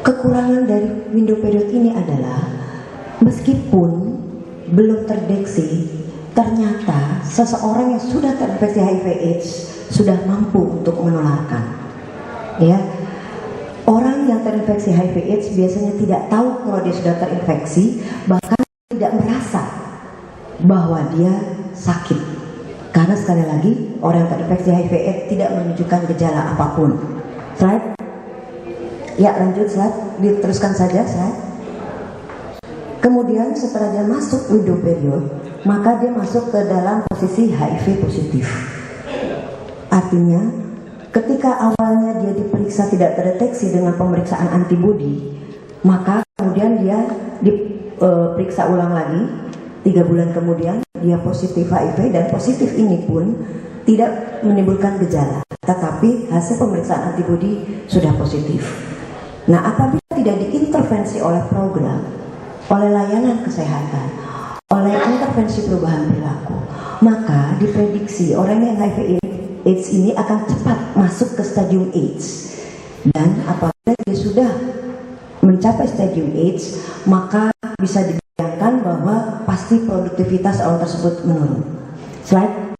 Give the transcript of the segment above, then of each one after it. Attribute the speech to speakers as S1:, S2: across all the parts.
S1: Kekurangan dari window period ini adalah meskipun belum terdeteksi, ternyata seseorang yang sudah terinfeksi HIV/AIDS sudah mampu untuk menularkan. Ya, orang yang terinfeksi HIV/AIDS biasanya tidak tahu kalau dia sudah terinfeksi, bahkan tidak merasa bahwa dia sakit. Karena sekali lagi orang yang terinfeksi HIV/AIDS tidak menunjukkan gejala apapun. Slide. Ya, lanjut slide, diteruskan saja slide. Kemudian setelah dia masuk window period, maka dia masuk ke dalam posisi HIV positif. Artinya, ketika awalnya dia diperiksa tidak terdeteksi dengan pemeriksaan antibodi, maka kemudian dia diperiksa ulang lagi 3 bulan kemudian dia positif HIV, dan positif ini pun tidak menimbulkan gejala, tetapi hasil pemeriksaan antibodi sudah positif. Nah, apabila tidak diintervensi oleh program, oleh layanan kesehatan, oleh intervensi perubahan perilaku, maka diprediksi orang yang HIV/AIDS ini akan cepat masuk ke stadium AIDS. Dan apabila dia sudah mencapai stadium AIDS, maka bisa dibayangkan bahwa pasti produktivitas orang tersebut menurun. Slide.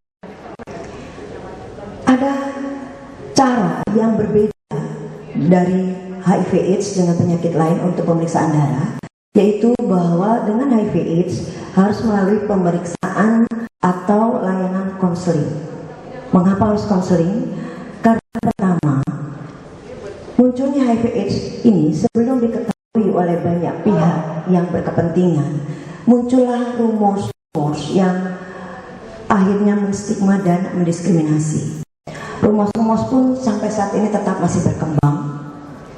S1: Ada cara yang berbeda dari HIV/AIDS dengan penyakit lain untuk pemeriksaan darah, yaitu bahwa dengan HIV/AIDS harus melalui pemeriksaan atau layanan konseling. Mengapa harus konseling? Karena pertama, munculnya HIV/AIDS ini sebelum diketahui oleh banyak pihak yang berkepentingan, muncullah rumors-rumors yang akhirnya menstigma dan mendiskriminasi. Rumors-rumors pun sampai saat ini tetap masih berkembang,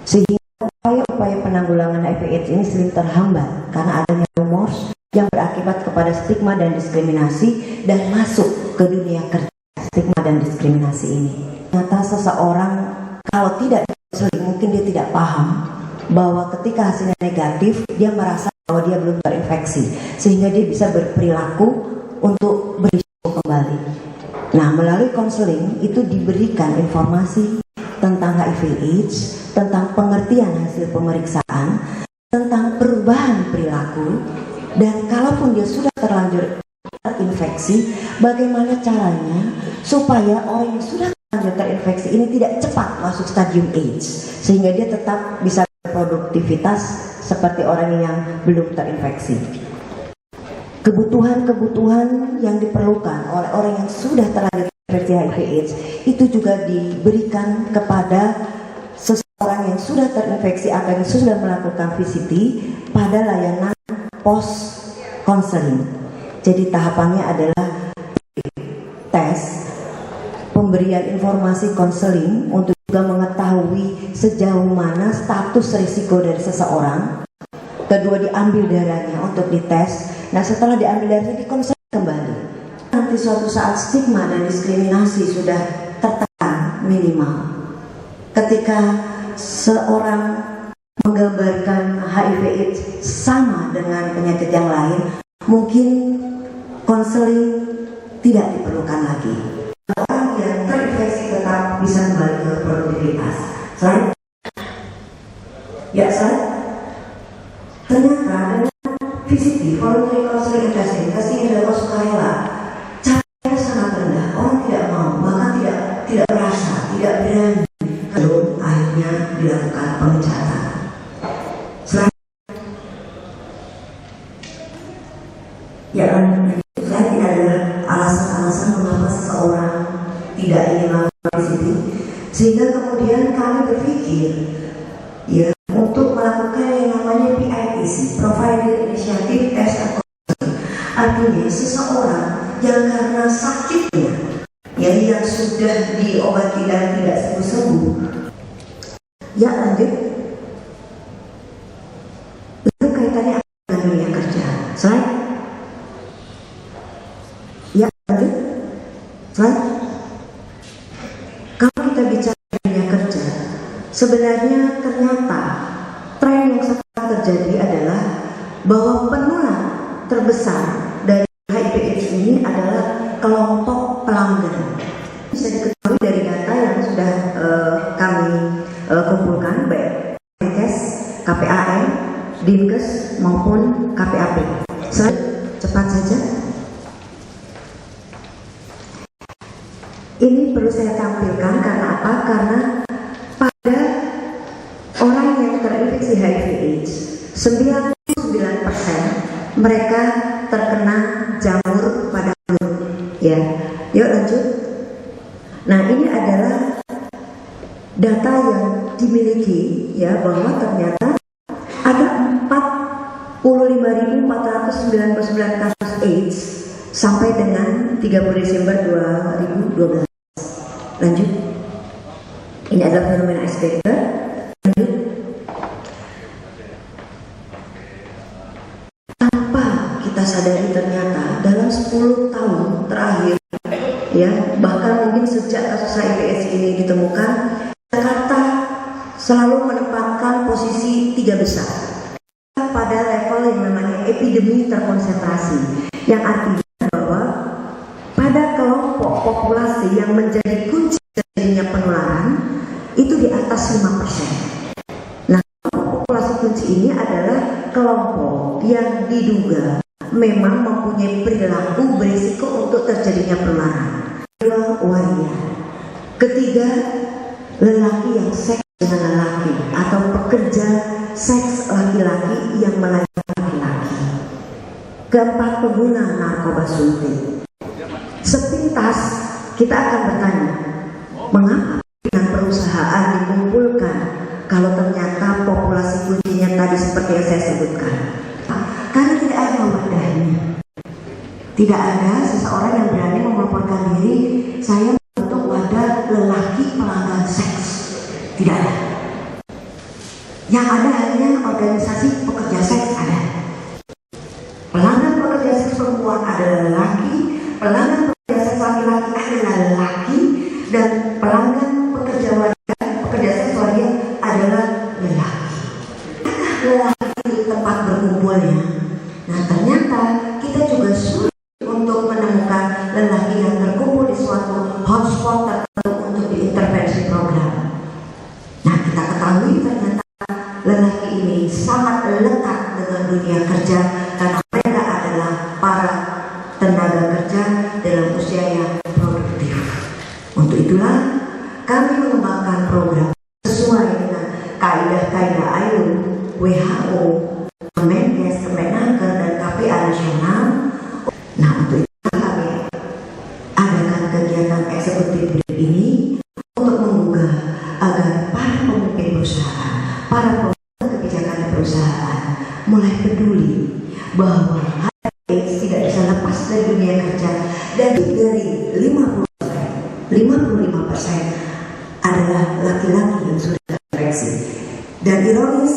S1: sehingga upaya-upaya penanggulangan HIV/AIDS ini sering terhambat karena adanya rumors yang berakibat kepada stigma dan diskriminasi dan masuk ke dunia kerja stigma dan diskriminasi ini. Ternyata seseorang kalau tidak konseling, mungkin dia tidak paham bahwa ketika hasilnya negatif dia merasa bahwa dia belum terinfeksi, sehingga dia bisa berperilaku untuk berisiko kembali. Nah, melalui konseling itu diberikan informasi tentang HIV/AIDS, tentang pengertian hasil pemeriksaan, tentang perubahan perilaku, dan kalaupun dia sudah terlanjur terinfeksi, bagaimana caranya supaya orang yang sudah terlanjur terinfeksi ini tidak cepat masuk stadium AIDS, sehingga dia tetap bisa berproduktivitas seperti orang yang belum terinfeksi. Kebutuhan-kebutuhan yang diperlukan oleh orang yang sudah terlanjur terinfeksi HIV/AIDS itu juga diberikan kepada seseorang yang sudah terinfeksi atau yang sudah melakukan VCT pada layanan post counseling. Jadi tahapannya adalah tes, pemberian informasi konseling untuk juga mengetahui sejauh mana status risiko dari seseorang. Kedua, diambil darahnya untuk dites. Nah, setelah diambil darahnya dikonseling kembali. Nanti suatu saat stigma dan diskriminasi sudah tertekan minimal. Ketika seorang menggambarkan HIV/AIDS sama dengan penyakit yang lain, mungkin konseling tidak diperlukan lagi. Orang yang terinfeksi tetap bisa kembali ke produktivitas. Slide. Ya, slide. Ternyata dengan VCT, voluntary counseling testing yang dilakukan sukarela, caranya sangat rendah. Orang tidak mau, bahkan tidak merasa, tidak berani. Lalu akhirnya dilakukan pemecatan. Slide. Ya, slide ini adalah alasan-alasan mengapa seseorang tidak ingin melakukan VCT, sehingga kemudian kami berpikir ya untuk melakukan yang namanya PITC, Provider Initiative Test and Counseling. Artinya seseorang yang karena sakitnya ya yang sudah diobati dan tidak sembuh-sembuh. Ya, lanjut. Itu kaitannya apa dengan dunia kerja? Slide. Ya, lanjut. Slide. Kalau kita bicara dunia kerja, sebenarnya ternyata tren yang sekarang terjadi adalah bahwa penular terbesar dari HIV/AIDS ini adalah kelompok pelanggan. Bisa diketahui dari data yang sudah kami kumpulkan, baik tes Dinkes maupun KPAP. Cepat saja. Ini perlu saya tampilkan karena apa? Karena pada orang yang terinfeksi HIV/AIDS 99% mereka terkena jamur pada mulut. Ya, yuk lanjut. Nah, ini adalah data yang dimiliki ya, bahwa ternyata ada 45.499 kasus AIDS sampai dengan 30 Desember 2012. Lanjut. Ini adalah fenomena icebreaker. Lanjut. Tanpa kita sadari ternyata dalam 10 tahun terakhir ya, bahkan mungkin sejak kasus HIV/AIDS ini ditemukan, Jakarta selalu menempatkan posisi 3 besar pada level yang namanya epidemi terkonsentrasi, yang artinya bahwa pada kelompok populasi yang menjadi kunci terjadinya penularan itu di atas 5%. Nah, populasi kunci ini adalah kelompok yang diduga memang mempunyai perilaku berisiko untuk terjadinya penularan. Kedua, waria. Ketiga, lelaki yang seks dengan lelaki atau pekerja seks laki-laki yang melayani laki-laki. Keempat, pengguna narkoba suntik. Sepintas kita akan bertanya, mengapa dengan perusahaan dikumpulkan kalau ternyata populasi kuncinya tadi seperti yang saya sebutkan? Karena tidak ada wadahnya. Tidak ada seseorang yang berani melaporkan diri, saya membentuk wadah lelaki pelanggan seks. Tidak ada. Yang ada hanya organisasi pekerja seks ada. Pelanggan pekerja seks perempuan adalah lelaki, pelanggan pekerja seks laki-laki adalah lelaki, dan pelanggan pekerja wanita, pekerja seks wanita adalah lelaki. Lelaki di tempat berkumpulnya. Nah, ternyata kita juga sulit untuk menemukan lelaki yang terkumpul di suatu hotspot tertentu untuk diintervensi program. Nah, kita ketahui ternyata lelaki ini sangat lekat dengan dunia kerja karena mereka adalah para tenaga kerja dalam usia yang produktif. Untuk itulah kami mengembangkan program sesuai dengan kaidah-kaidah ILO, WHO, Kemenkes, Kemenaker, dan KPA nasional. Nah, untuk itu kami adakan kegiatan eksekutif ini untuk menggugah agar para pemimpin perusahaan, para pembuat kebijakan perusahaan mulai peduli bahwa HIV tidak bisa lepas dari dunia kerja, dan dari 55% adalah laki-laki yang sudah terinfeksi. Dan ironis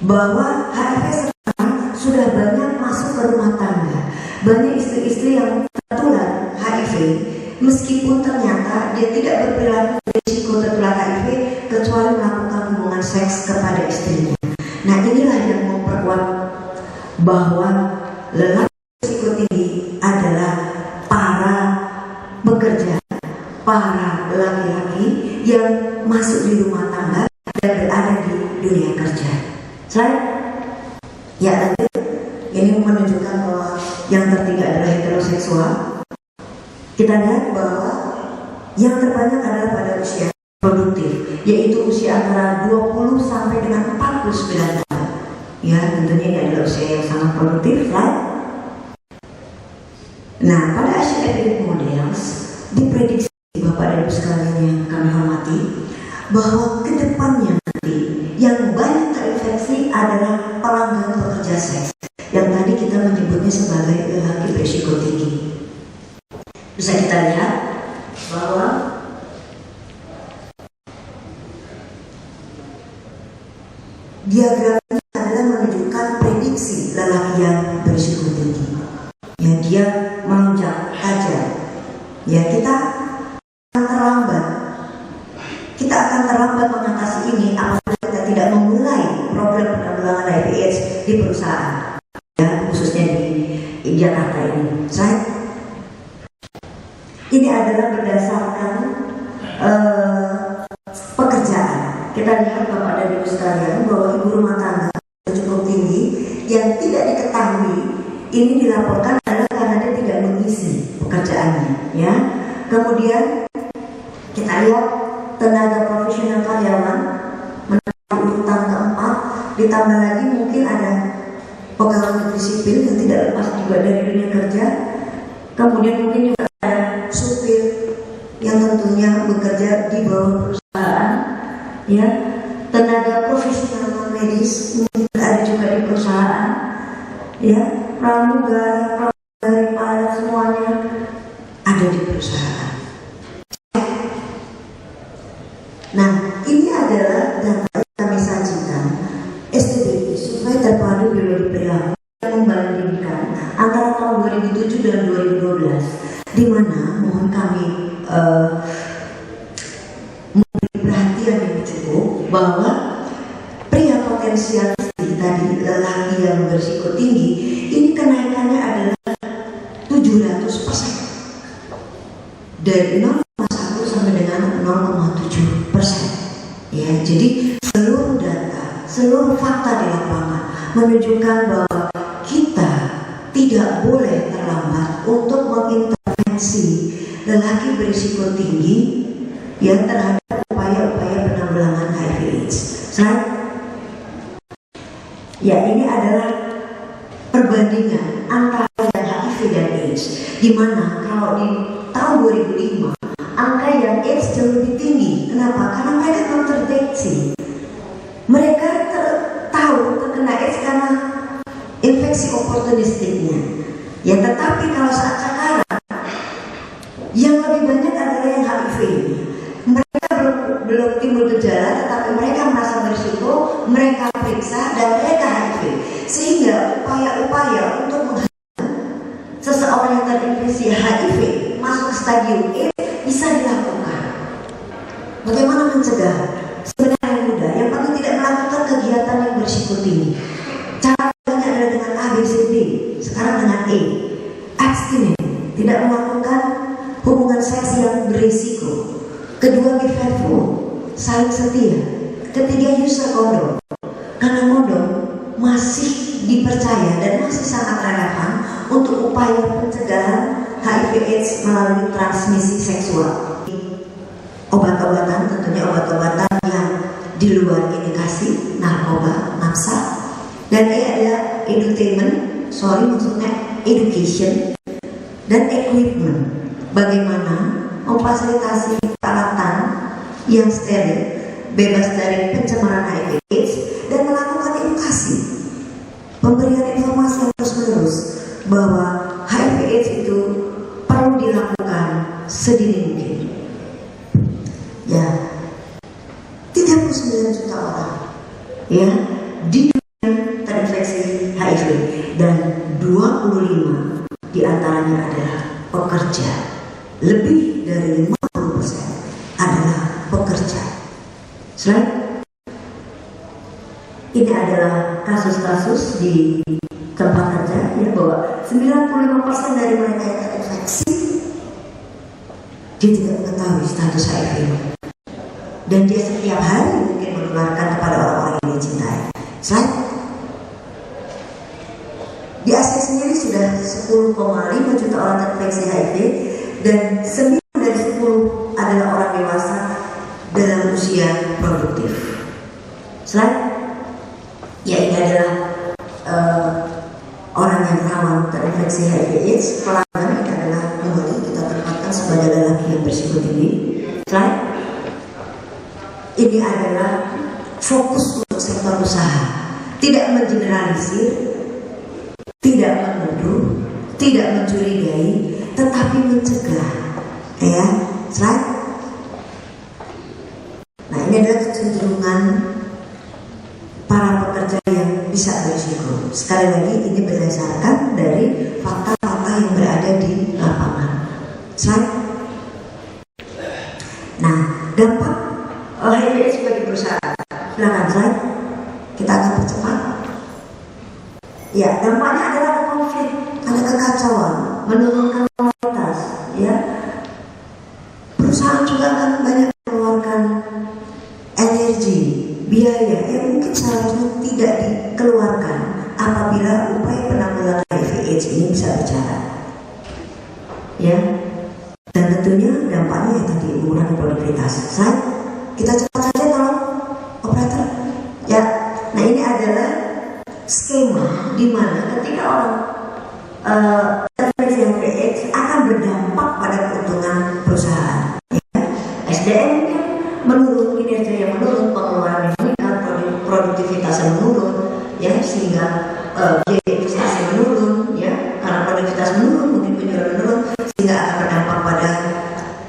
S1: bahwa HIV sekarang sudah banyak masuk ke rumah tangga. Banyak istri-istri yang tertular HIV meskipun ternyata dia tidak berperilaku risiko tertular HIV kecuali melakukan hubungan seks kepada istrinya. Nah, inilah yang memperkuat bahwa lelaki risiko tinggi adalah para pekerja, para laki-laki yang masuk di rumah tangga dan berada di dunia kerja. Slide. Ya, lanjut. Ini menunjukkan bahwa yang tertinggi adalah heteroseksual. Kita lihat bahwa yang terbanyak adalah pada usia produktif, yaitu usia antara 20 sampai dengan 49 tahun. Ya, tentunya ini adalah usia yang sangat produktif. Slide. Nah, pada Asian Epidemic Models diprediksi Bapak dan Ibu sekalian yang kami hormati bahwa kedepannya nanti yang banyak terinfeksi adalah pelanggan pekerja seks yang tadi kita menyebutnya sebagai lelaki berisiko tinggi. Bisa kita lihat bahwa diagram ini adalah menunjukkan prediksi lelaki yang berisiko tinggi. Ya, dia melonjak tajam. Ya, kita akan terlambat mengatasi ini apabila kita tidak memulai program penanggulangan HIV/AIDS di perusahaan, ya, khususnya di Jakarta ini. Ini adalah berdasarkan pekerjaan. Kita lihat Bapak dan Ibu sekalian bahwa ibu rumah tangga cukup tinggi yang tidak diketahui ini dilaporkan adalah karena dia tidak mengisi pekerjaannya, ya. Kemudian kita lihat tenaga profesional karyawan menempati urutan keempat, ditambah lagi mungkin ada pegawai negeri sipil yang tidak lepas juga dari dunia kerja. Kemudian mungkin juga ada supir yang tentunya bekerja di bawah perusahaan, ya. Tenaga profesional medis mungkin ada juga di perusahaan, ya. Pramugara, pilot, semuanya ada di perusahaan. Nah, ini adalah data yang kami sajikan STBP, Survei Terpadu Biologi Perilaku, yang membandingkan antara tahun 2007 dan 2012, di mana mohon kami memberi perhatian yang cukup bahwa pria potensial tadi, lelaki yang berisiko tinggi, ini kenaikannya adalah 700% dari 0,1 sampai dengan 0,7%. Ya, jadi seluruh data, seluruh fakta di lapangan menunjukkan bahwa kita tidak boleh terlambat untuk mengintervensi lelaki berisiko tinggi yang terhadap upaya-upaya penanggulangan HIV/AIDS. Ya, ini adalah perbandingan antara yang HIV dan AIDS, di mana kalau di tahun 2005 angka yang AIDS jauh lebih tinggi. Kenapa? Karena mereka belum terdeteksi. Mereka tahu terkena AIDS karena infeksi oportunistiknya. Ya, tetapi kalau saat sekarang yang lebih banyak adalah yang HIV. Mereka belum timbul gejala, tetapi mereka merasa berisiko, mereka periksa dan mereka HIV. Sehingga upaya-upaya untuk menghasilkan seseorang yang terinfeksi HIV masuk ke stadium AIDS bisa dilakukan. Bagaimana mencegah? Sebenarnya mudah. Yang penting tidak melakukan kegiatan yang berisiko tinggi. Caranya adalah dengan A, B, C, D. Sekarang dengan E. Abstinent, tidak melakukan hubungan seks yang berisiko. Kedua, be faithful, saling setia. Ketiga, use kondom. Karena kondom masih dipercaya dan masih sangat relevan untuk upaya pencegahan HIV/AIDS melalui transmisi seksual. Obat-obatan, tentunya obat-obatan yang di luar indikasi, narkoba, nafsa. Dan E adalah maksudnya education dan equipment. Bagaimana memfasilitasi peralatan yang steril, bebas dari pencemaran HIV/AIDS, dan melakukan edukasi, pemberian informasi yang terus-menerus bahwa HIV/AIDS itu perlu dilakukan sedini mungkin. Ya, 39 juta orang ya di dunia terinfeksi HIV, dan 25 diantaranya adalah pekerja. Lebih dari 50% adalah pekerja. Selain ini adalah kasus-kasus di tempat kerja, ya, bahwa 95% dari mereka yang terinfeksi dia tidak mengetahui status HIV, dan dia setiap hari mungkin menularkan kepada orang-orang yang dia cintai. Selain di Asia sendiri sudah 10,5 juta orang terinfeksi HIV, dan 9 dari 10 adalah orang dewasa dalam usia produktif. Selain ya, ini adalah orang yang rawan terinfeksi HIV/AIDS. Pelanggan ini adalah kembali kita tempatkan sebagai lelaki yang berisiko tinggi. Selain ini adalah fokus untuk sektor usaha, tidak mengeneralisir, tidak menuduh, tidak mencurigai, tetapi mencegah, ya. Slide. Nah, ini adalah kecenderungan para pekerja yang bisa berisiko. Sekali lagi, ini berdasarkan dari fakta-fakta yang berada di lapangan. Slide. Nah, dampak HIV/AIDS bagi perusahaan. Silakan slide. Kita akan percepat. Ya, dampaknya adalah ada konflik, ada kekacauan, menurunkan kualitas, ya. Perusahaan juga akan banyak mengeluarkan energi, biaya yang mungkin seharusnya tidak dikeluarkan apabila upaya penanggulangan HIV/AIDS ini bisa berjalan, ya. Dan tentunya dampaknya yang tadi mengurangi produktivitas. Kita cepat saja tolong operator. Ya, nah ini adalah skema di mana ketika orang terinfeksi HIV/AIDS akan berdampak pada keuntungan perusahaan. Ya. SDM menurun, kinerja yang menurun, pengeluaran yang meningkat, produktivitas yang menurun, ya, sehingga biaya investasi menurun, ya, karena produktivitas menurun, mungkin penjualan menurun, sehingga akan berdampak pada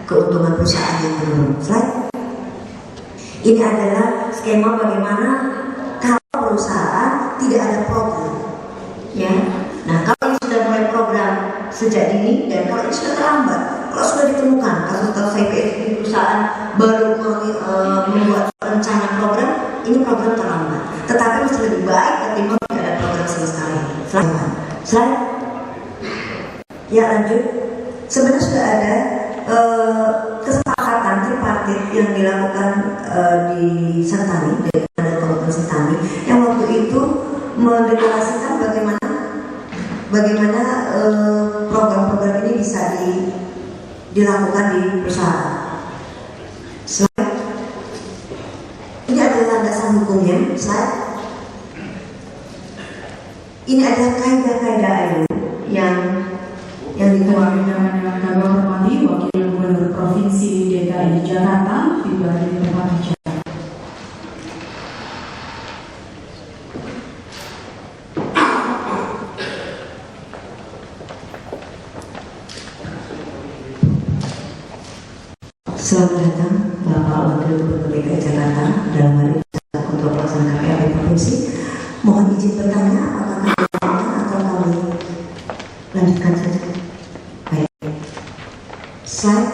S1: keuntungan perusahaan yang menurun. Slide. Ini adalah skema bagaimana kalau perusahaan tidak ada program, ya. Nah, kalau ini sudah mulai program sejak dini, dan kalau ini sudah terlambat, kalau sudah ditemukan kasus-kasus HIV/AIDS di perusahaan baru membuat rencana program, ini program terlambat. Tetapi masih lebih baik ketimbang tidak ada program sama sekali. Slide. Ya, lanjut. Sebenarnya sudah ada kesepakatan tripartit yang dilakukan di Sentani, dari Kabupaten Sentani, yang waktu itu mendeklarasikan bagaimana program-program ini bisa dilakukan di perusahaan. Slide. Ini adalah landasan hukumnya. Slide. Ini adalah kaidah-kaidah yang
S2: dituangkan dengan kami hormati Wakil Gubernur Provinsi DKI Jakarta tiba di tempat bicara.
S1: Selamat datang Bapak Wakil Gubernur DKI Jakarta dalam hari untuk pelaksanaan KPAP Provinsi. Mohon izin bertanya apakah kami atau kami lanjutkan saja. Baik. Slide.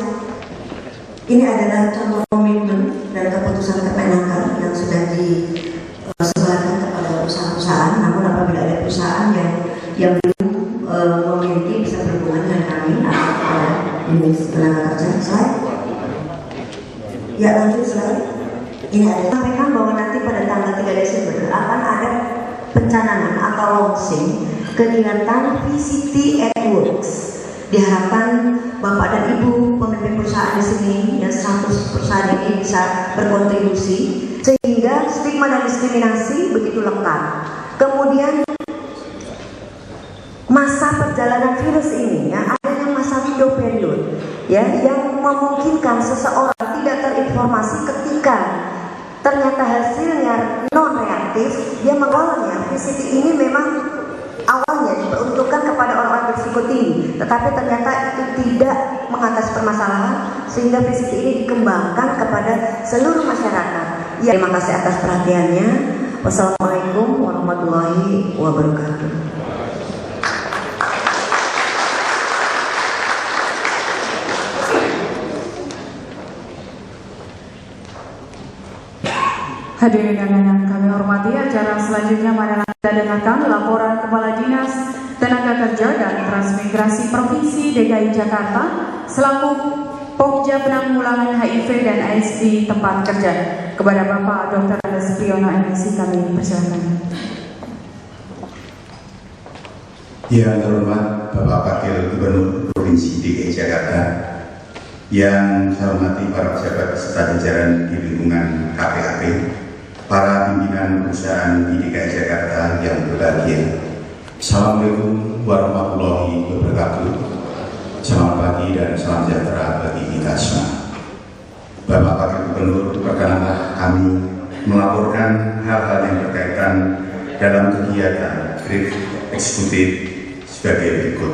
S1: Ini adalah contoh komitmen dan keputusan Kemenaker yang sudah disebarkan kepada perusahaan-perusahaan. Namun apabila ada perusahaan yang belum memiliki, bisa berhubungan dengan kami atau kepada Dinas Tenaga Kerja. Slide. Ya, lanjut slide. Ini ada sampaikan bahwa nanti pada tanggal 3 Desember akan ada pencanangan atau launching kegiatan VCT at Works. Diharapkan Bapak dan Ibu pemimpin perusahaan di sini, yang 100 perusahaan ini bisa berkontribusi sehingga stigma dan diskriminasi begitu lengkap. Kemudian masa perjalanan virus ini, ya, adanya masa window period, ya, yang memungkinkan seseorang tidak terinformasi ketika ternyata hasilnya non reaktif. Dia mengalami VCT ini memang awalnya diperuntukkan kepada orang-orang berisiko tinggi, tetapi ternyata itu tidak mengatasi permasalahan sehingga VCT ini dikembangkan kepada seluruh masyarakat. Ya, terima kasih atas perhatiannya. Wassalamualaikum warahmatullahi wabarakatuh.
S2: Hadirin yang kami hormati, acara selanjutnya marilah kita dengarkan laporan Kepala Dinas Tenaga Kerja dan Transmigrasi Provinsi DKI Jakarta selaku Pokja Penanggulangan HIV dan AIDS di tempat kerja. Kepada Bapak Dr. Andes Priyono MSc kami persilakan.
S3: Yang terhormat Bapak Wakil Gubernur Provinsi DKI Jakarta, yang saya hormati para pejabat serta jajaran di lingkungan KPAP, para pimpinan perusahaan di DKI Jakarta yang berbahagia. Assalamualaikum warahmatullahi wabarakatuh. Selamat pagi dan salam sejahtera bagi kita semua. Bapak Wakil Gubernur, perkenanlah kami melaporkan hal-hal yang berkaitan dalam kegiatan Grade Eksekutif sebagai berikut.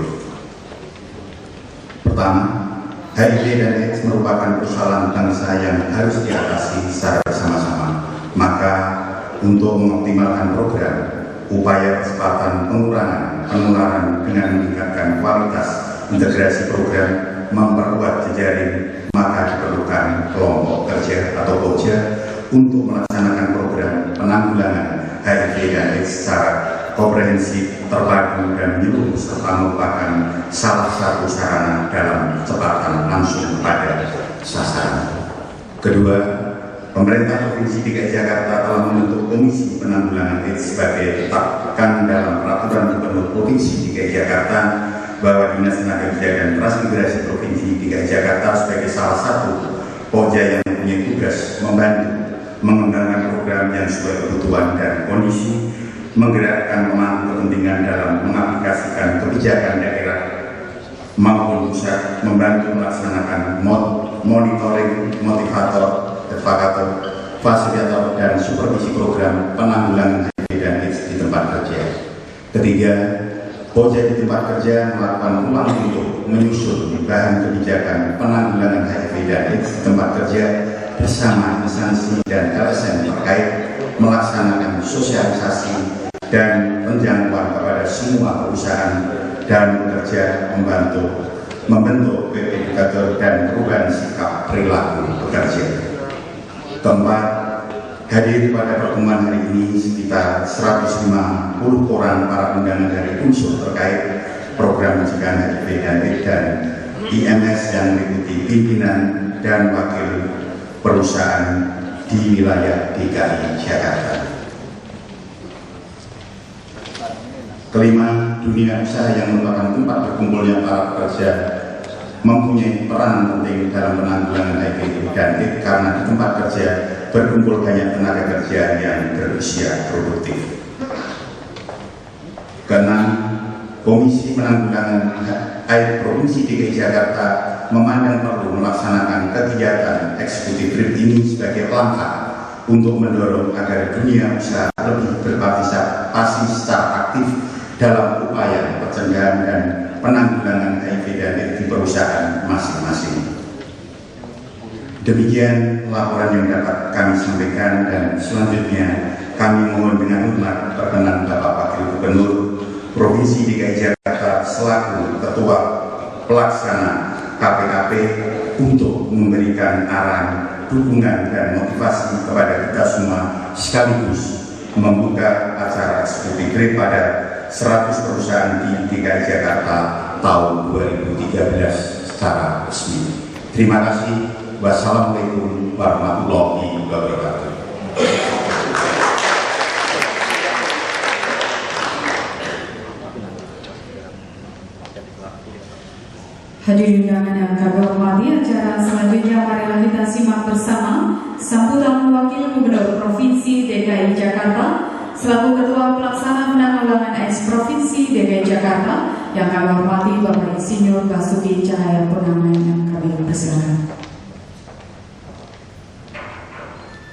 S3: Pertama, HIV dan AIDS merupakan persoalan bangsa yang harus diatasi secara bersama-sama. Maka untuk mengoptimalkan program, upaya percepatan pengurangan penularan dengan meningkatkan kualitas integrasi program, memperkuat jejaring, maka diperlukan kelompok kerja atau POKJA untuk melaksanakan program penanggulangan HIV dan AIDS secara komprehensif, terpadu dan menyeluruh serta merupakan salah satu sarana dalam percepatan langsung pada sasaran. Kedua, pemerintah Provinsi DKI Jakarta telah membentuk Komisi Penanggulangan AIDS AIDS sebagai ditetapkan dalam peraturan Gubernur Provinsi DKI Jakarta bahwa Dinas Tenaga Kerja dan Transmigrasi Provinsi DKI Jakarta sebagai salah satu pojja yang mempunyai tugas membantu mengembangkan program yang sesuai kebutuhan dan kondisi, menggerakkan pemangku kepentingan dalam mengaplikasikan kebijakan daerah maupun pusat, membantu melaksanakan monitoring, motivator, advokator, fasilitator, dan supervisi program penanggulangan HIV dan AIDS di tempat kerja. Ketiga, pojja di tempat kerja melakukan ruang untuk menyusun bahan kebijakan penanggulangan HIV dan AIDS di tempat kerja bersama instansi dan LSM terkait melaksanakan sosialisasi dan penjangkauan kepada semua perusahaan dan pekerja membentuk indikator dan perubahan sikap perilaku pekerja. Keempat, hadir pada pertemuan hari ini sekitar 150 orang para undangan dari unsur terkait program pencegahan HIV dan AIDS dan IMS yang meliputi pimpinan dan wakil perusahaan di wilayah DKI Jakarta. Kelima, dunia usaha yang merupakan tempat berkumpulnya para pekerja mempunyai peran penting dalam penanggulangan HIV dan AIDS karena di tempat kerja berkumpul banyak tenaga kerja yang berusia produktif. Keenam, Komisi Penanggulangan AIDS Provinsi DKI Jakarta memandang perlu melaksanakan kegiatan eksekutif RIP ini sebagai langkah untuk mendorong agar dunia usaha lebih berpartisipasi secara aktif dalam upaya pencegahan dan penanggulangan HIV dan AIDS di perusahaan masing-masing. Demikian laporan yang dapat kami sampaikan, dan selanjutnya kami mohon dengan hormat perkenan Bapak Wakil Gubernur Provinsi DKI Jakarta selaku Ketua Pelaksana KPAP untuk memberikan arahan, dukungan, dan motivasi kepada kita semua sekaligus membuka acara eksekutif RIP pada 100 perusahaan di DKI Jakarta tahun 2013 secara resmi. Terima kasih. Wassalamualaikum warahmatullahi wabarakatuh.
S2: Hadirin undangan yang kami hormati, acara selanjutnya marilah kita simak bersama sambutan Wakil Gubernur Provinsi DKI Jakarta selaku Ketua Pelaksana Penanggulangan AIDS Provinsi DKI Jakarta yang kami hormati Bapak Insinyur Basuki Cahayapurnama, yang kami persilakan.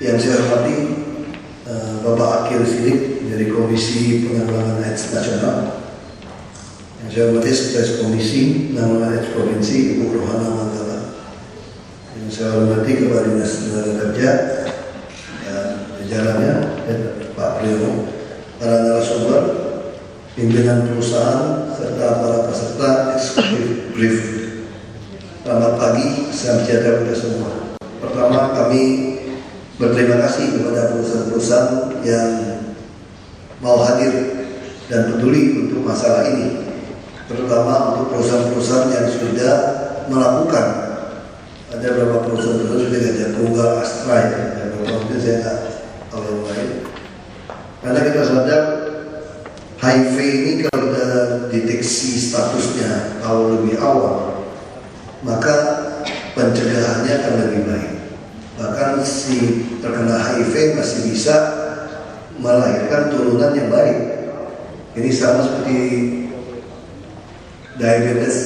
S4: Yang saya hormati Bapak Akil Sidik dari Komisi Penanggulangan AIDS Nasional, yang saya hormati Sekretaris Komisi Penanggulangan AIDS Provinsi Ibu Rohana Mantala, yang saya hormati Kepala Dinas Tenaga Kerja dan jajarannya, Pak Priyono, para narasumber, pimpinan perusahaan, serta para peserta eksekutif brief. Selamat pagi, salam sejahtera kita semua. Pertama, kami berterima kasih kepada perusahaan-perusahaan yang mau hadir dan peduli untuk masalah ini, terutama untuk perusahaan-perusahaan yang sudah melakukan. Ada beberapa perusahaan-perusahaan sudah ada Tunggal Astra, ya, beberapa mungkin saya nggak tahu yang lain. Karena kita sadar HIV ini kalau kita deteksi statusnya kalau lebih awal, maka pencegahannya akan lebih baik. Bahkan si terkena HIV masih bisa melahirkan turunan yang baik. Ini sama seperti diabetes,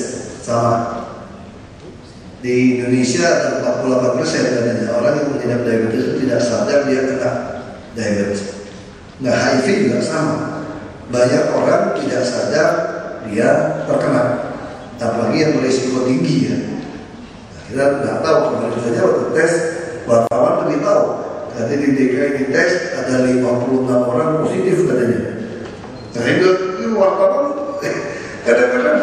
S4: sama. Di Indonesia ada 48% katanya orang yang mengidap diabetes itu tidak sadar dia kena diabetes. Nah, HIV juga sama. Banyak orang tidak sadar dia terkena, apalagi yang berisiko tinggi ya. Nah, kita nggak tahu, kemarin saja waktu tes wartawan lebih tahu. Jadi di DKI di tes ada 56 orang positif katanya. Nah, itu wartawan kadang-kadang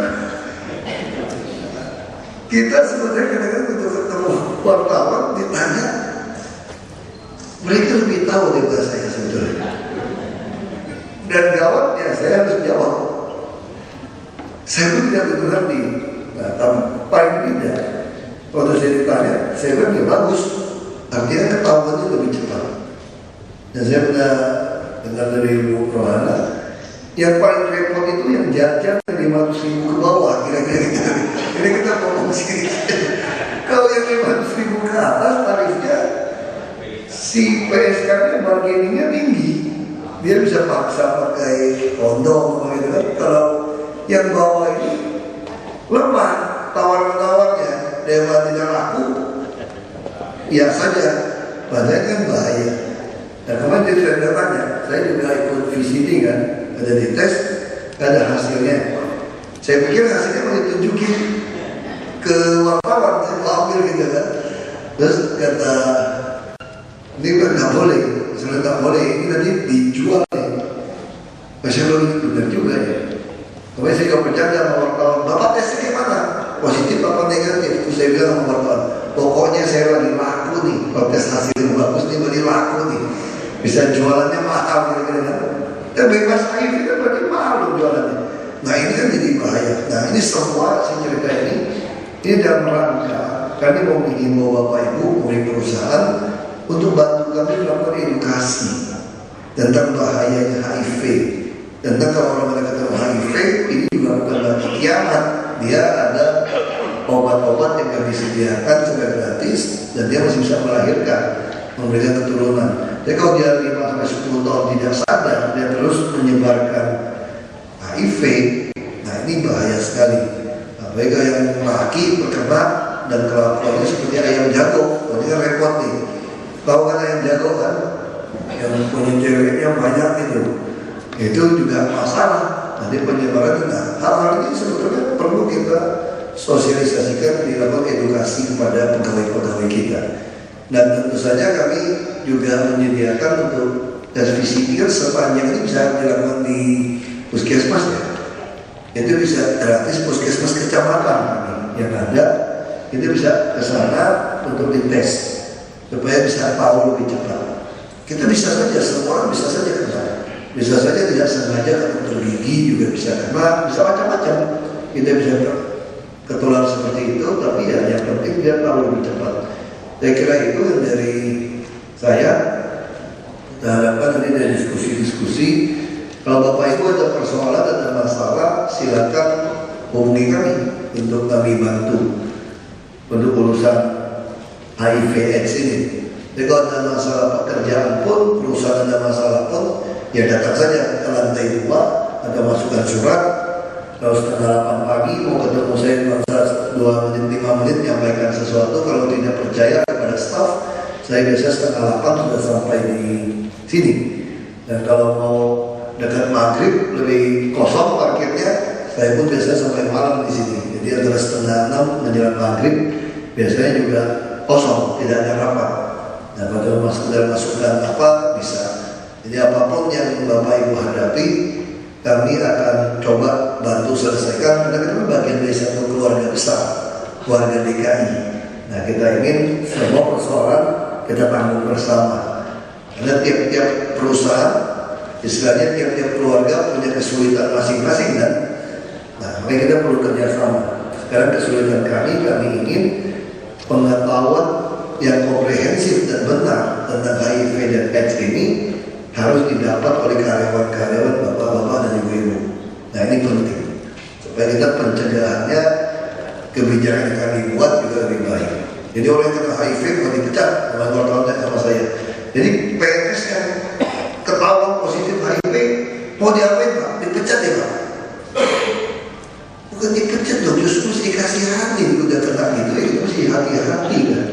S4: kita sebenarnya kadang-kadang untuk ketemu wartawan ditanya, mereka lebih tahu daripada saya sebetulnya. Dan gawatnya saya harus jawab. Saya pun tidak begitu ngerti. Nah, paling tidak waktu saya ditanya, saya bilang ya bagus. Artinya ketahuannya lebih cepat. Dan saya pernah dengar dari Ibu Rohana, yang paling repot itu yang jajan 500.000 ke bawah, kira-kira gitu. Ini kita ngomong sini. Kalau yang 500.000 ke atas tarifnya, si PSK-nya bargainingnya tinggi, dia bisa paksa pakai kondom gitu kan. Kalau yang bawah ini lemah, tawaran-tawarnya, dewa tidak laku, ya saja, padahal kan bahaya. Nah kemarin saya tanya, saya juga ikut VCT kan, ada di tes, ada hasilnya. Saya pikir hasilnya mau ditunjukin ke wartawan, saya ambil gitu kan. Terus kata, ini kan nggak boleh, misalnya nggak boleh, ini nanti dijual nih. Masih belum benar juga ya. Kemarin saya juga bercanda sama wartawan, Bapak tesnya gimana? Positif apa negatif? Terus saya bilang sama wartawan, pokoknya saya lagi laku nih, kalau tes hasilnya bagus nih, lagi laku nih. Bisa jualannya mahal kira-kira kan. Dan bebas HIV kan berarti mahal jualannya. Nah ini kan jadi bahaya. Nah ini semua saya cerita ini dalam rangka kami mau mengimbau Bapak Ibu pemilik perusahaan untuk bantu kami melakukan edukasi tentang bahayanya HIV. Tentang kalau orang ketemu HIV ini juga bukan lagi kiamat. Dia ada obat-obat yang kami sediakan secara gratis dan dia masih bisa melahirkan, memberikan keturunan. Jadi kalau dia 5-10 tahun tidak sadar, dia terus menyebarkan HIV, nah ini bahaya sekali. Apalagi yang laki terkena dan kelakuannya seperti ayam jago, ini kan repot nih. Tahu kan ayam jago kan, yang punya ceweknya banyak itu juga masalah. Nanti penyebaran, nah hal-hal ini sebetulnya perlu kita sosialisasikan, dilakukan edukasi kepada pegawai-pegawai kita. Dan tentu saja kami juga menyediakan untuk tes VCT kan sepanjang ini bisa dilakukan di puskesmas ya. Itu bisa gratis puskesmas kecamatan yang ada, itu bisa ke sana untuk dites supaya bisa tahu lebih cepat. Kita bisa saja, semua orang bisa saja kena. Bisa saja tidak sengaja ke dokter gigi juga bisa kena, bisa macam-macam. Kita bisa ketularan seperti itu, tapi ya yang penting dia tahu lebih cepat. Saya kira itu yang dari saya. Kita harapkan nanti dari diskusi-diskusi. Kalau Bapak Ibu ada persoalan, ada masalah, silakan hubungi kami untuk kami bantu untuk urusan HIV/AIDS ini. Jadi kalau ada masalah pekerjaan pun, perusahaan ada masalah pun, ya datang saja ke lantai 2, ada masukan surat. Kalau setengah 8 pagi mau ketemu saya 2 menit 5 menit menyampaikan sesuatu, kalau tidak percaya kepada staf, saya biasa setengah 8 sudah sampai di sini. Dan kalau mau dekat maghrib lebih kosong parkirnya, saya pun biasanya sampai malam di sini. Jadi antara setengah 6 menjelang maghrib biasanya juga kosong, tidak ada rapat. Nah kalau masukan apa bisa. Jadi apapun yang Bapak Ibu hadapi, kami akan coba bantu selesaikan, karena kita bagian dari satu keluarga besar, keluarga DKI. Nah kita ingin semua persoalan kita tanggung bersama. Karena tiap-tiap perusahaan, istilahnya tiap-tiap keluarga punya kesulitan masing-masing kan. Nah makanya kita perlu kerjasama. Sekarang kesulitan kami ingin pengetahuan yang komprehensif dan benar tentang HIV dan AIDS ini harus didapat oleh karyawan-karyawan, bapak-bapak dan ibu-ibu. Nah ini penting supaya kita pencegahannya, kebijakan yang kami buat juga lebih baik. Jadi orang yang kena HIV mau dipecat, sama wartawan sama saya. Jadi PNS yang ketahuan positif HIV mau diapain Pak? Dipecat ya Pak? Bukan dipecat dong, justru mesti dikasih hati. Udah kena gitu itu mesti hati-hati kan.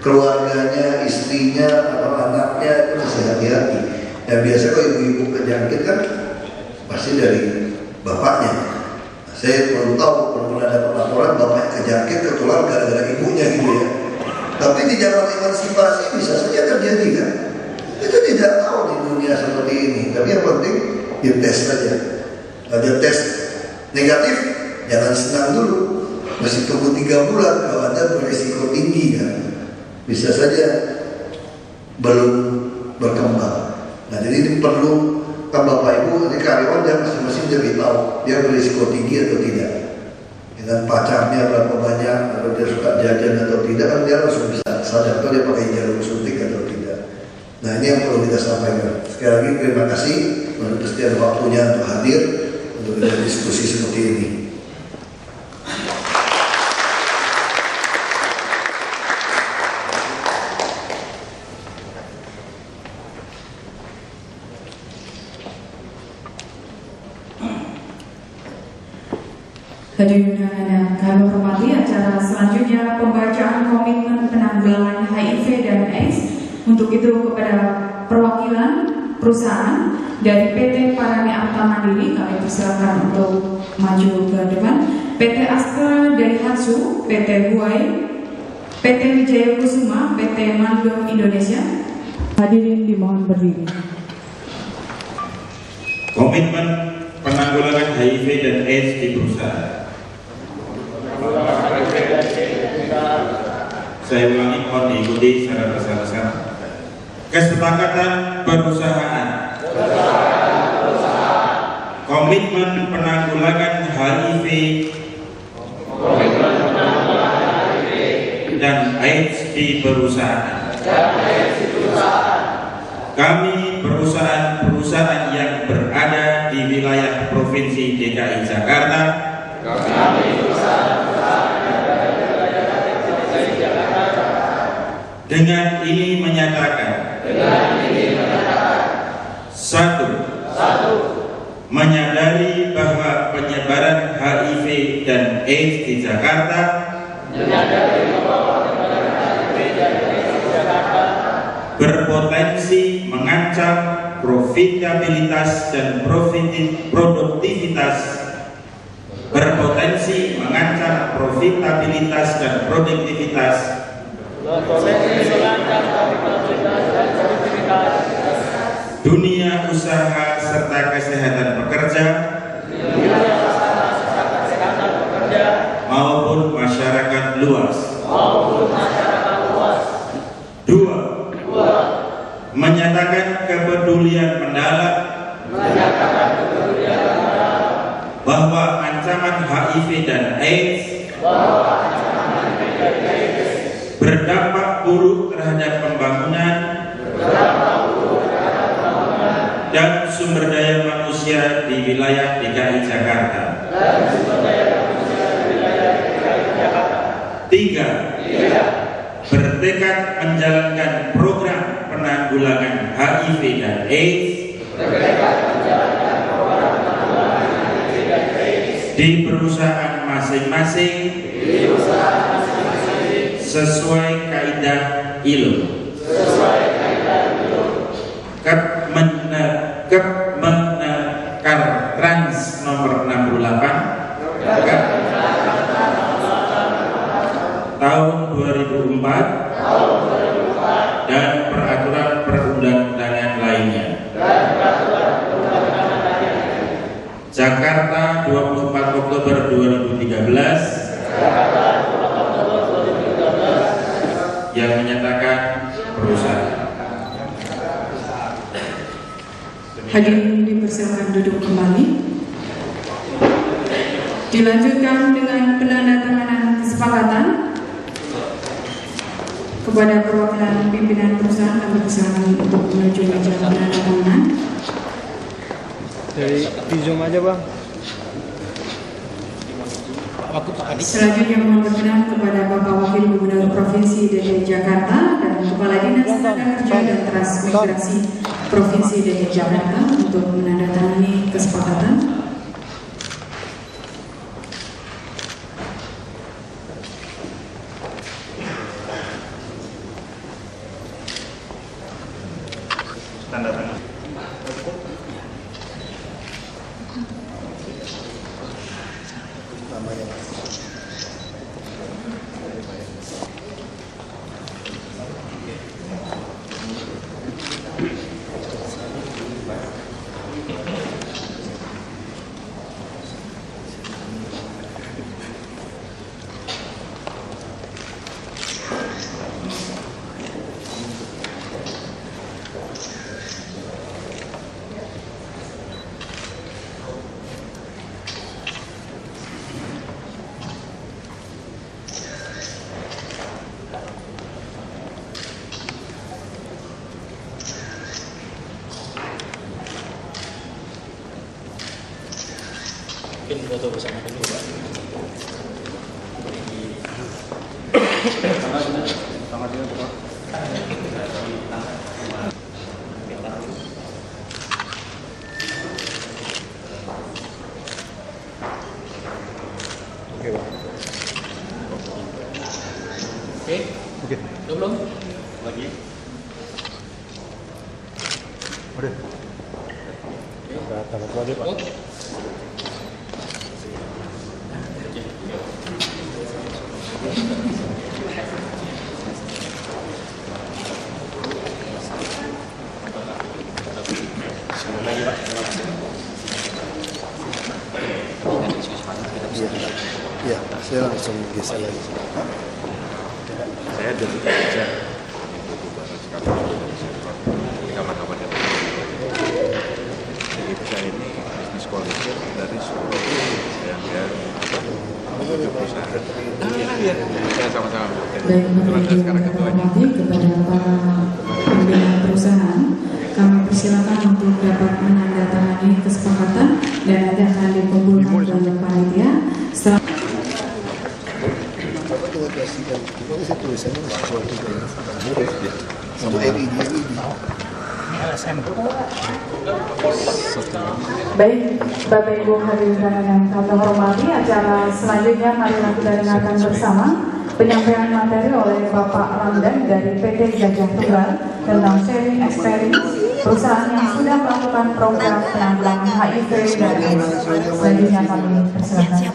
S4: Keluarganya, istrinya, atau anaknya itu mesti hati-hati. Dan biasa kalau ibu-ibu kejangkit kan pasti dari bapaknya. Nah, saya belum tahu, belum pernah ada laporan bapaknya kejangkit ketular gara-gara ibunya gitu ya. Tapi di zaman emansipasi bisa saja terjadi kan. Itu tidak tahu di dunia seperti ini. Tapi yang penting dites saja. Ada tes negatif, jangan senang dulu. Masih tunggu 3 bulan kalau Anda berisiko tinggi kan. Bisa saja belum berkembang. Nah jadi ini perlu kan Bapak Ibu, ini karyawan dia masing-masing jadi tahu dia berisiko tinggi atau tidak. Dengan pacarnya berapa banyak, atau dia suka jajan atau tidak, kan dia langsung bisa sadar atau dia pakai jarum suntik atau tidak. Nah ini yang perlu kita sampaikan. Sekali lagi terima kasih untuk kesediaan waktunya untuk hadir untuk kita diskusi seperti ini.
S2: Hadirin yang kami hormati, acara selanjutnya pembacaan komitmen penanggulangan HIV dan AIDS. Untuk itu kepada perwakilan perusahaan dari PT Parani Arta Mandiri kami persilakan untuk maju ke depan. PT Astra dari Hatsu, PT Huawei, PT Wijaya Kusuma, PT Manggeng Indonesia. Hadirin dimohon berdiri.
S5: Komitmen penanggulangan HIV dan AIDS di perusahaan. Saya ulangi, mohon diikuti secara bersama-sama. Kesepakatan perusahaan. Komitmen penanggulangan HIV dan AIDS di perusahaan. Kami perusahaan yang berada di wilayah Provinsi DKI Jakarta dengan ini menyatakan satu, menyadari bahwa penyebaran HIV dan AIDS di Jakarta berpotensi mengancam profitabilitas dan produktivitas dunia usaha serta kesehatan pekerja maupun masyarakat luas. Dua, menyatakan kepedulian mendalam bahwa ancaman HIV dan AIDS berdampak buruk terhadap pembangunan dan sumber daya manusia di wilayah DKI Jakarta. Tiga, bertekad menjalankan program penanggulangan HIV dan AIDS di perusahaan masing-masing sesuai kaidah ILO. Kemenekar Trans nomor 68 tahun 2004 dan peraturan perundang-undangan lainnya. Jakarta 24 Oktober 2013 yang menyatakan perusahaan.
S2: Hadirin dipersilakan duduk kembali. Dilanjutkan dengan penandatanganan kesepakatan. Kepada perwakilan pimpinan perusahaan kami persilakan untuk menuju meja penandatanganan.
S6: Dari di Zoom aja bang.
S2: Selanjutnya mohon berkenan kepada Bapak Wakil Gubernur Provinsi DKI Jakarta dan Kepala Dinas Tenaga Kerja dan Transmigrasi Provinsi DKI Jakarta untuk menandatangani kesepakatan.
S5: Tanda tangan. mungkin foto bersama dulu Pak. Oke. Udah belum? Lagi. Udah. Tamat lagi Pak. Lagi Pak.
S4: Ya, saya langsung geser lagi.
S6: Saya dari kerja di kamar-kamar jadi saya ini bisnis volunteer dari seluruh yang perusahaan. Saya sama-sama.
S2: Baik, Menteri Hormati kepada para pimpinan perusahaan, kami persilakan untuk dapat menandatangani kesepakatan dan nanti akan dikumpulkan oleh panitia. Setelah
S4: Sama LED.
S2: Baik, Bapak Ibu hadirin yang kami hormati, acara selanjutnya marilah kita dengarkan bersama penyampaian materi oleh Bapak Ramdan dari PT Gajah Tunggal tentang sharing experience perusahaan yang sudah melakukan program penanggulangan HIV dan selanjutnya kami persilakan.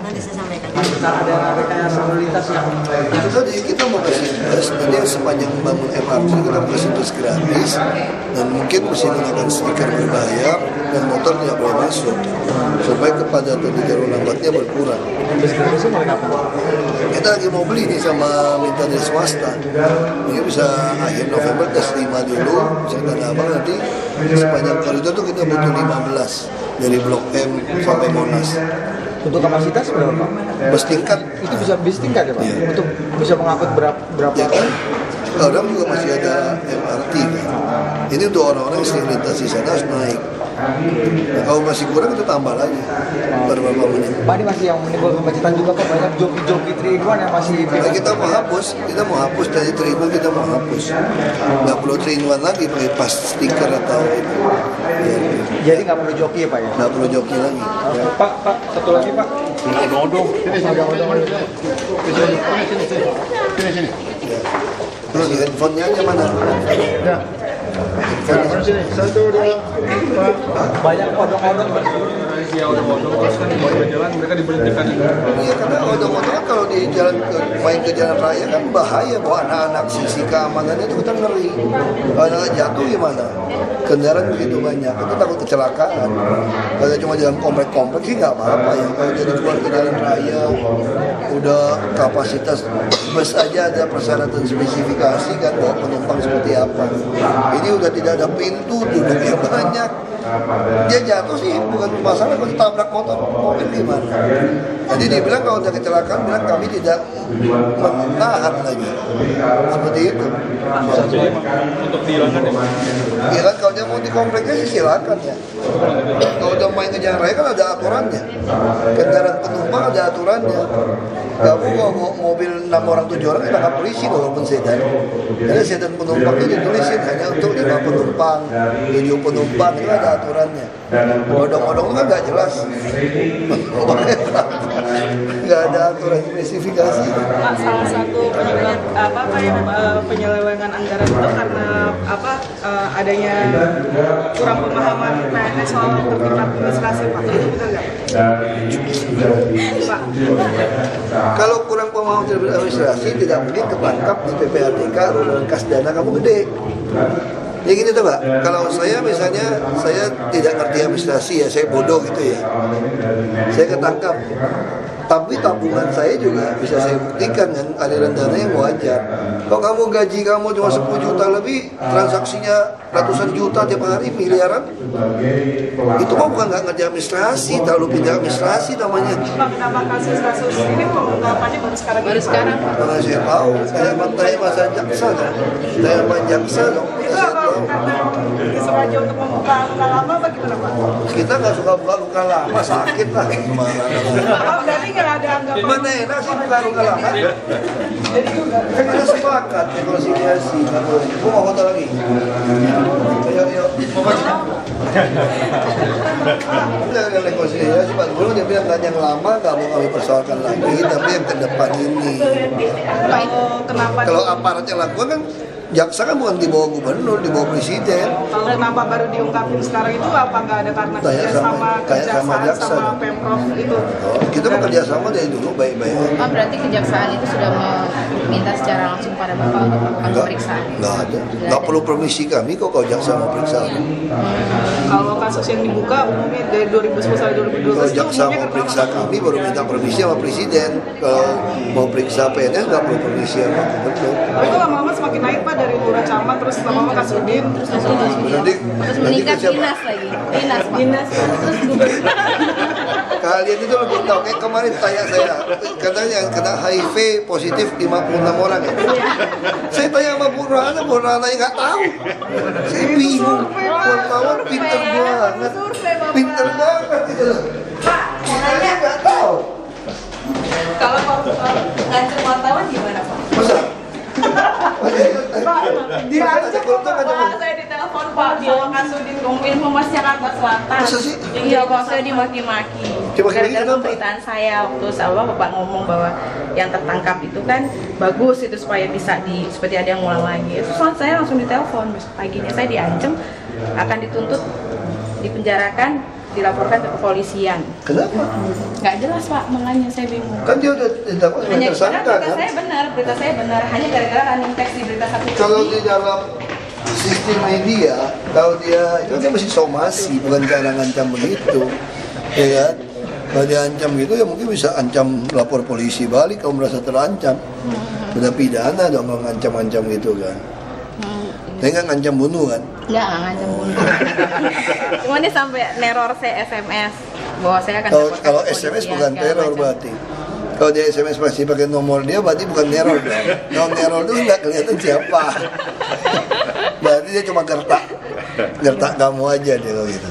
S4: Itu tadi kita mau kasih bus, nanti sepanjang membangun MRT kita mau kasih bus gratis dan mungkin mesti menggunakan stiker berbayar dan motor tidak boleh masuk supaya kepadatan di jalur lambatnya berkurang. Kita lagi mau beli nih sama minta dari swasta. Ini bisa akhir November tes 5 dulu, bisa Tanah Abang nanti sepanjang koridor itu kita butuh 15 dari Blok M sampai Monas.
S7: Untuk kapasitas berapa Pak?
S4: Bus tingkat
S7: Itu bisa bis tingkat ya Pak?
S4: Iya.
S7: Untuk bisa mengangkut berapa?
S4: ya kan? Sekarang juga masih ada MRT kan. Ini untuk orang-orang yang sering lintas di sana harus naik. Nah, kalau masih kurang itu tambah lagi beberapa menit.
S7: Pak, ini masih yang menimbulkan kemacetan juga Pak, banyak joki-joki 3-in-1 yang masih
S4: Nah, kita mau hapus dari 3-in-1 kita mau hapus. Nggak perlu 3-in-1 lagi pakai pas stiker atau itu. Ya,
S7: jadi nggak perlu joki ya Pak ya?
S4: nggak perlu joki lagi.
S7: Ya, Pak, satu lagi Pak. Odong. Sini.
S4: Ya. Terus handphonenya aja mana?
S7: Ya. Sini. 1, 2, banyak odong-odong Pak. Mereka diberhentikan.
S4: Iya, karena odong-odong kalau di jalan main ke jalan raya kan bahaya bawa anak-anak, sisi keamanannya itu kita ngeri. Kalau anak jatuh gimana? Kendaraan begitu banyak, kita takut kecelakaan. Kalau cuma jalan komplek-komplek sih nggak apa-apa ya. Kalau jadi keluar ke jalan raya, udah kapasitas bus aja ada persyaratan spesifikasi kan bawa penumpang seperti apa. Ini udah tidak ada pintu, duduknya banyak. Dia jatuh sih bukan masalah, kalau ditabrak mobil gimana? Jadi dia bilang kalau udah kecelakaan, bilang kami tidak menahan lagi. Seperti itu.
S6: Untuk dihilangkan ya Pak?
S4: Ya kan kalau dia mau di kompleknya sih silakan ya. Kalau udah main ke jalan raya kan ada aturannya. Kendaraan penumpang ada aturannya. Kamu mau mobil 6 orang 7 orang ditangkap polisi walaupun sedan. Karena sedan penumpang itu ditulisin hanya untuk 5 penumpang, 7 penumpang itu ada aturannya. Odong-odong itu kan nggak jelas. Nggak ada aturan spesifikasi.
S8: Pak, salah satu penyelewengan anggaran itu karena adanya kurang pemahaman PNS soal tertib administrasi Pak, itu benar nggak? Pak.
S4: Kalau kurang pemahaman terhadap administrasi tidak mungkin ketangkap di PPATK dan kas dana kamu gede. Ya gini tuh Pak, kalau saya misalnya saya tidak ngerti administrasi ya, saya bodoh gitu ya, saya ketangkap. Tapi tabungan saya juga bisa saya buktikan kan aliran dana yang wajar. Kalau kamu gaji kamu cuma 10 juta lebih, transaksinya ratusan juta tiap hari, miliaran, itu mah bukan nggak ngerti administrasi, terlalu pintar administrasi namanya.
S8: Pak, kenapa kasus ini pengungkapannya baru sekarang?
S4: Karena saya tahu, saya tanya masa jaksa kan, saya sama jaksa dong,
S8: Itu
S4: saya
S8: apa
S4: tahu.
S8: karena disuruh aja untuk membuka luka lama apa gimana Pak?
S4: Kita nggak suka buka luka lama, sakit lah gimana.
S8: Oh, berarti nggak ada anggapan.
S4: Mana enak sih buka luka lama?
S8: Jadi juga.
S4: Kan kita sepakat rekonsiliasi. Gue mau foto lagi. Ayo. Udah ada rekonsiliasi Pak Guru, dia bilang kan yang lama nggak mau kami persoalkan lagi, tapi yang ke depan ini. Kalau aparat yang lakukan kan jaksa kan bukan di bawah gubernur, di bawah presiden.
S8: Kalau kenapa baru diungkapin sekarang itu apa nggak ada karena kerjasama kejaksaan sama Pemprov itu?
S4: Kita mau kerjasama dari dulu baik-baik.
S9: Oh, berarti kejaksaan itu sudah meminta secara langsung pada Bapak untuk melakukan pemeriksaan?
S4: Nggak ada. Nggak perlu permisi kami kok kalau jaksa mau periksa.
S8: Kalau kasus yang dibuka umumnya dari 2010 sampai 2012
S4: Kalau jaksa mau periksa kami baru minta permisi sama presiden. Kalau mau periksa PNS nggak perlu permisi sama gubernur.
S8: Tapi itu lama-lama semakin naik Pak, dari lurah camat terus lama-lama Kasudin terus
S9: Terus meningkat dinas lagi. Dinas. Terus gubernur.
S4: Kalian itu lebih tahu, kayak kemarin tanya saya, katanya yang kena HIV positif 56 orang ya. Saya tanya sama Bu Rana nggak tahu. Saya bingung, wartawan pinter banget, pinter banget gitu loh.
S9: Pak, mau nanya
S4: Nggak tahu.
S9: kalau ngancam wartawan gimana Pak?
S4: Masa?
S8: diancam
S9: Pak, saya ditelepon Pak di Kasudin Kominfo Mas Jakarta Selatan.
S4: Masa sih?
S9: Iya Pak, saya dimaki-maki. Gara-gara
S4: kenapa?
S9: pemberitaan saya waktu sama Bapak ngomong bahwa yang tertangkap itu kan bagus itu supaya bisa seperti ada yang ngulang lagi. Terus saya langsung ditelepon besok paginya, saya diancam akan dituntut, dipenjarakan, dilaporkan ke kepolisian.
S4: Kenapa?
S9: Nggak jelas Pak, makanya saya bingung.
S4: Kan dia udah dapat
S9: Hanya
S4: tersangka
S9: berita
S4: kan?
S9: saya benar, hanya gara-gara running text di berita satu
S4: Kalau
S9: TV.
S4: di dalam sistem media, kalau dia itu kan mesti somasi, bukan cara ngancam begitu, ya kan? Kalau dia ancam gitu ya mungkin bisa ancam lapor polisi balik kalau merasa terancam. Udah pidana dong kalau ngancam-ngancam gitu kan. Dia nggak ngancam bunuh kan?
S9: Nggak ngancam bunuh. Cuma dia sampai neror saya SMS bahwa saya akan
S4: Kalau SMS bukan teror berarti. Kalau dia SMS pasti pakai nomor dia berarti bukan neror dong. Kalau neror itu nggak kelihatan siapa. Berarti dia cuma gertak kamu aja dia kalau gitu.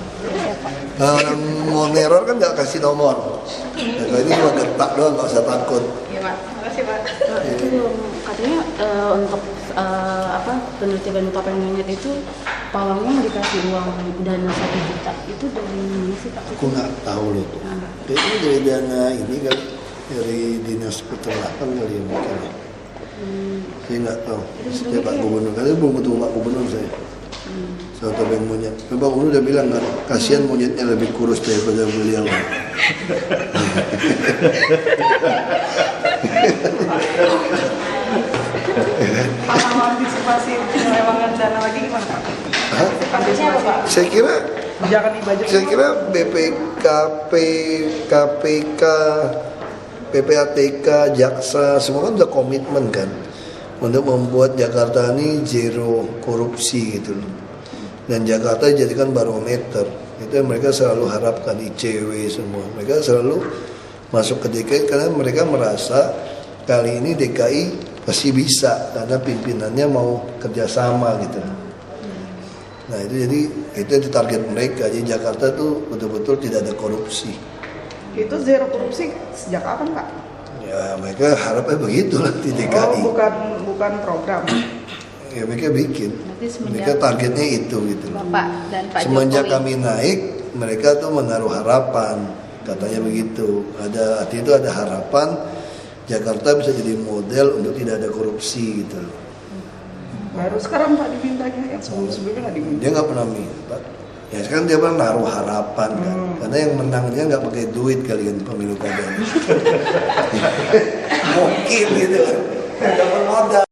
S4: Kalau orang mau neror kan nggak kasih nomor. Nah, kalau ini cuma gertak doang, nggak usah takut.
S9: Iya Pak, makasih Pak.
S10: Itu katanya untuk penertiban topeng monyet itu pawangnya mau dikasih uang dana 1 juta, itu dari mana sih Pak?
S4: Aku nggak tahu loh tuh. Kayaknya dari dana ini kan dari dinas peternakan kali ya mungkin. Saya nggak tahu. Saya Pak Gubernur, karena belum ketemu Pak Gubernur saya. Soal topeng monyet. Pak Gubernur udah bilang kan, kasihan monyetnya lebih kurus daripada beliau.
S8: Pak, kalau antisipasi penyelewangan dana lagi gimana Pak? Antisipasi Pak?
S4: Saya kira
S8: Jangan dibajak.
S4: Saya kira BPKP, KPK, PPATK, Jaksa, semua kan udah komitmen kan untuk membuat Jakarta ini zero korupsi gitu loh. Dan Jakarta dijadikan barometer. Itu yang mereka selalu harapkan, ICW semua. Mereka selalu masuk ke DKI karena mereka merasa kali ini DKI pasti bisa karena pimpinannya mau kerjasama gitu. Nah itu jadi itu target mereka. Jadi Jakarta tuh betul-betul tidak ada korupsi.
S8: Itu zero korupsi sejak kapan Pak?
S4: Ya mereka harapnya begitulah di DKI.
S8: Oh, bukan program.
S4: Ya mereka bikin. Mereka targetnya itu gitu.
S9: Bapak dan Pak
S4: Semenjak
S9: Jokowi.
S4: kami naik, mereka tuh menaruh harapan. Katanya begitu. Artinya itu ada harapan Jakarta bisa jadi model untuk tidak ada korupsi gitu.
S8: Baru sekarang Pak dimintanya, yang sebelum-sebelumnya nggak diminta.
S4: Dia nggak pernah minta. Ya sekarang dia pernah naruh harapan kan. Karena yang menangnya nggak pakai duit kali kan pemilu kada. Mungkin gitu kan. Dapat modal.